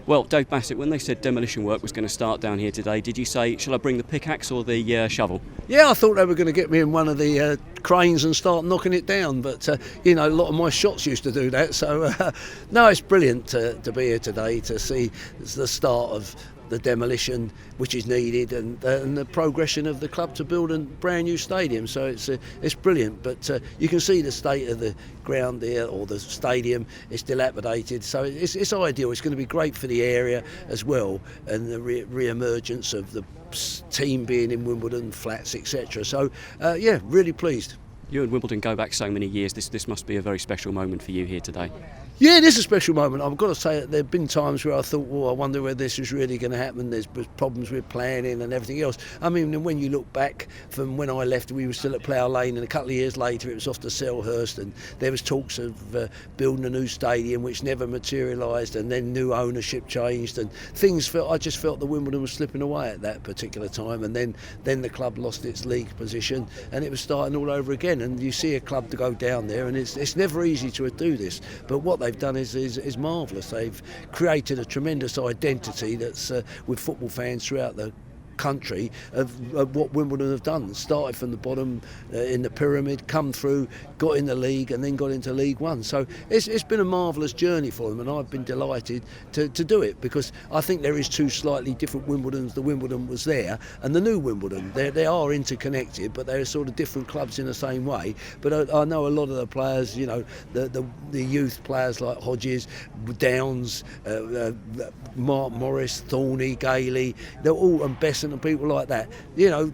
Well, Dave Bassett, when they said demolition work was going to start down here today, did you say, shall I bring the pickaxe or the shovel? Yeah, I thought they were going to get me in one of the cranes and start knocking it down, but a lot of my shots used to do that. So no, it's brilliant to be here today to see the start of the demolition which is needed and the progression of the club to build a brand new stadium. So it's brilliant, but you can see the state of the ground there, or the stadium. It's dilapidated, so it's ideal. It's going to be great for the area as well, and the re-emergence of the team being in Wimbledon, flats, etc. So yeah, really pleased. You and Wimbledon go back so many years. This must be a very special moment for you here today. Yeah, it is a special moment. I've got to say that there have been times where I thought, well, I wonder whether this is really going to happen. There's problems with planning and everything else. I mean, when you look back from when I left, we were still at Plough Lane, and a couple of years later it was off to Selhurst, and there was talks of building a new stadium which never materialised, and then new ownership changed, and I just felt that Wimbledon was slipping away at that particular time, and then the club lost its league position, and it was starting all over again. And you see a club to go down there, and it's never easy to do this, but what they've done is marvellous. They've created a tremendous identity that's with football fans throughout the country of what Wimbledon have done. Started from the bottom in the pyramid, come through, got in the league, and then got into League One. So it's been a marvellous journey for them, and I've been delighted to do it, because I think there is two slightly different Wimbledons. The Wimbledon was there and the new Wimbledon. They are interconnected, but they're sort of different clubs in the same way. But I know a lot of the players, the youth players like Hodges, Downs, Mark Morris, Thorney, Gailey, they're all, and Bassett and people like that.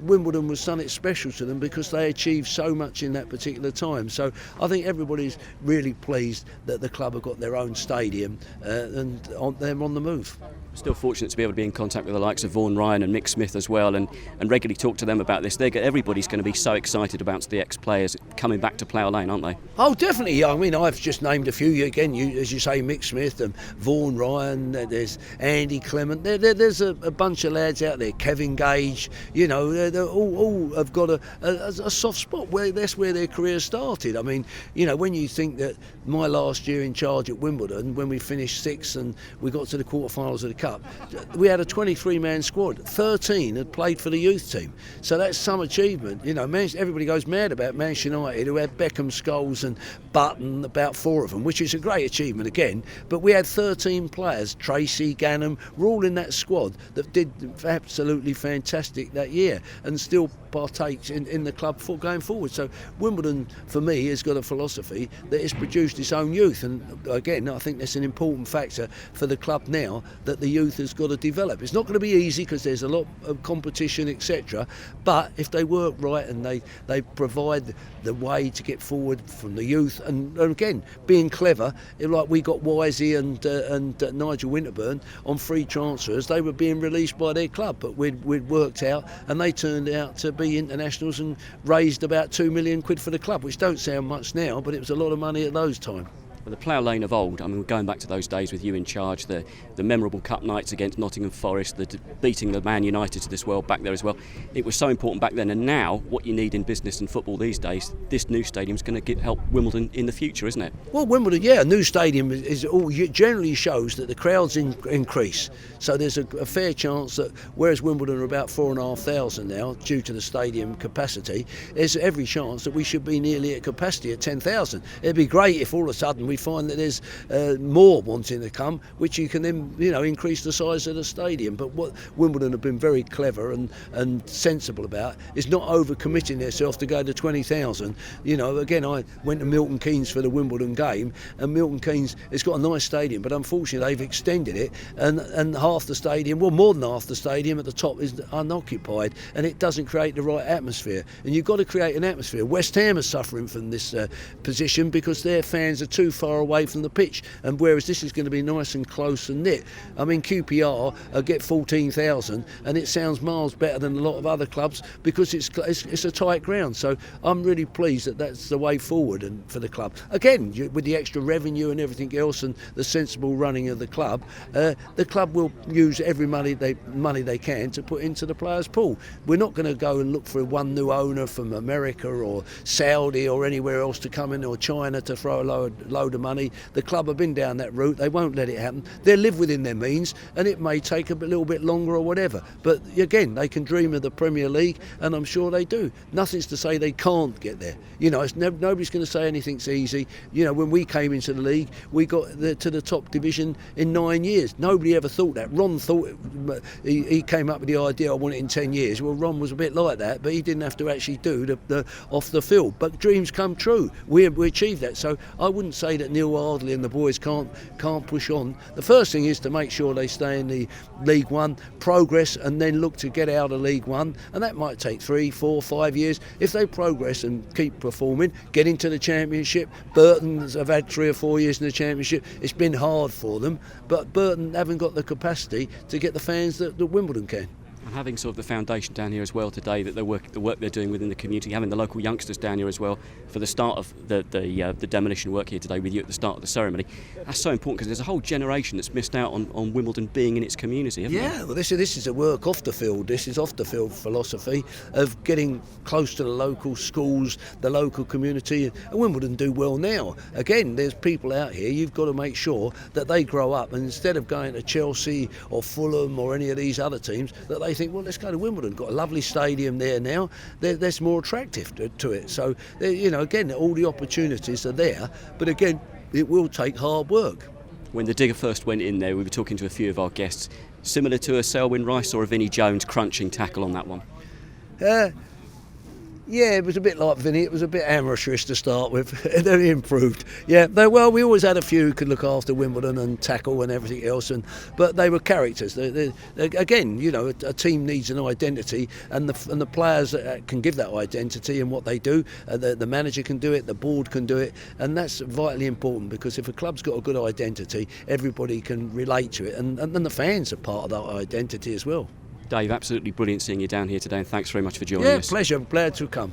Wimbledon was something special to them because they achieved so much in that particular time. So I think everybody's really pleased that the club have got their own stadium and they're on the move. Still fortunate to be able to be in contact with the likes of Vaughan Ryan and Mick Smith as well, and regularly talk to them about this. Everybody's going to be so excited about the ex-players coming back to Plough Lane, aren't they? Oh, definitely. I mean, I've just named a few. Again, as you say, Mick Smith and Vaughan Ryan, there's Andy Clement. There's a bunch of lads out there, Kevin Gage, they all have got a soft spot where that's where their career started. I mean, when you think that my last year in charge at Wimbledon, when we finished sixth and we got to the quarterfinals of the Cup, we had a 23-man squad. 13 had played for the youth team. So that's some achievement. Everybody goes mad about Manchester United, who had Beckham, Scholes and Button, about 4 of them, which is a great achievement again. But we had 13 players, Tracy, Gannon, were all in that squad that did absolutely fantastic that year and still partakes in the club for going forward. So Wimbledon, for me, has got a philosophy that it's produced its own youth, and again, I think that's an important factor for the club now, that the youth has got to develop. It's not going to be easy because there's a lot of competition, etc. But if they work right and they provide the way to get forward from the youth, and again, being clever, like we got Wisey and Nigel Winterburn on free transfers. They were being released by their club, but we'd worked out, and they turned out to be internationals and raised about £2 million for the club, which don't sound much now, but it was a lot of money at those times. The Plough Lane of old, I mean, we're going back to those days with you in charge, the memorable cup nights against Nottingham Forest, beating the Man United to this world back there as well. It was so important back then, and now what you need in business and football these days, this new stadium is going to help Wimbledon in the future, isn't it? Well, Wimbledon, yeah, a new stadium generally shows that the crowds increase. So there's a fair chance that, whereas Wimbledon are about 4,500 now, due to the stadium capacity, there's every chance that we should be nearly at capacity at 10,000. It'd be great if all of a sudden we find that there's more wanting to come, which you can then increase the size of the stadium. But what Wimbledon have been very clever and sensible about is not overcommitting themselves to go to 20,000. Again, I went to Milton Keynes for the Wimbledon game, and Milton Keynes, it's got a nice stadium, but unfortunately they've extended it, and half the stadium, well, more than half the stadium at the top is unoccupied, and it doesn't create the right atmosphere. And you've got to create an atmosphere. West Ham are suffering from this position because their fans are too far away from the pitch, and whereas this is going to be nice and close and knit. I mean, QPR get 14,000, and it sounds miles better than a lot of other clubs because it's a tight ground. So I'm really pleased that that's the way forward and for the club. Again, with the extra revenue and everything else and the sensible running of the club will use every money they can to put into the players' pool. We're not going to go and look for one new owner from America or Saudi or anywhere else to come in, or China to throw a load of of money. The club have been down that route. They won't let it happen. They'll live within their means, and it may take a little bit longer or whatever. But again, they can dream of the Premier League, and I'm sure they do. Nothing's to say they can't get there. You know, nobody's going to say anything's easy. You know, when we came into the league, we got to the top division in 9 years. Nobody ever thought that. Ron thought he came up with the idea, I want it in 10 years. Well, Ron was a bit like that, but he didn't have to actually do the off the field. But dreams come true. We achieved that. So I wouldn't say that Neil Ardley and the boys can't push on. The first thing is to make sure they stay in the League One, progress, and then look to get out of League One. And that might take 3, 4, 5 years. If they progress and keep performing, get into the Championship. Burton have had 3 or 4 years in the Championship. It's been hard for them, but Burton haven't got the capacity to get the fans that Wimbledon can. And having sort of the foundation down here as well today, that the work they're doing within the community, having the local youngsters down here as well for the start of the demolition work here today with you at the start of the ceremony, that's so important because there's a whole generation that's missed out on Wimbledon being in its community, haven't they? Well, this is a work off the field. This is off the field philosophy of getting close to the local schools, the local community, and Wimbledon do well now. Again, there's people out here, you've got to make sure that they grow up, and instead of going to Chelsea or Fulham or any of these other teams, that they think, well, let's go to Wimbledon. Got a lovely stadium there now. That's more attractive to it. So, you know, again, all the opportunities are there. But again, it will take hard work. When the digger first went in there, we were talking to a few of our guests. Similar to a Selwyn Rice or a Vinnie Jones crunching tackle on that one? Yeah, it was a bit like Vinny. It was a bit amateurish to start with. Then he improved. Yeah, we always had a few who could look after Wimbledon and tackle and everything else, but they were characters. Again, you know, a team needs an identity, and the players can give that identity and what they do. The manager can do it, the board can do it, and that's vitally important because if a club's got a good identity, everybody can relate to it, and the fans are part of that identity as well. Dave, absolutely brilliant seeing you down here today, and thanks very much for joining us. Yeah, pleasure. I'm glad to come.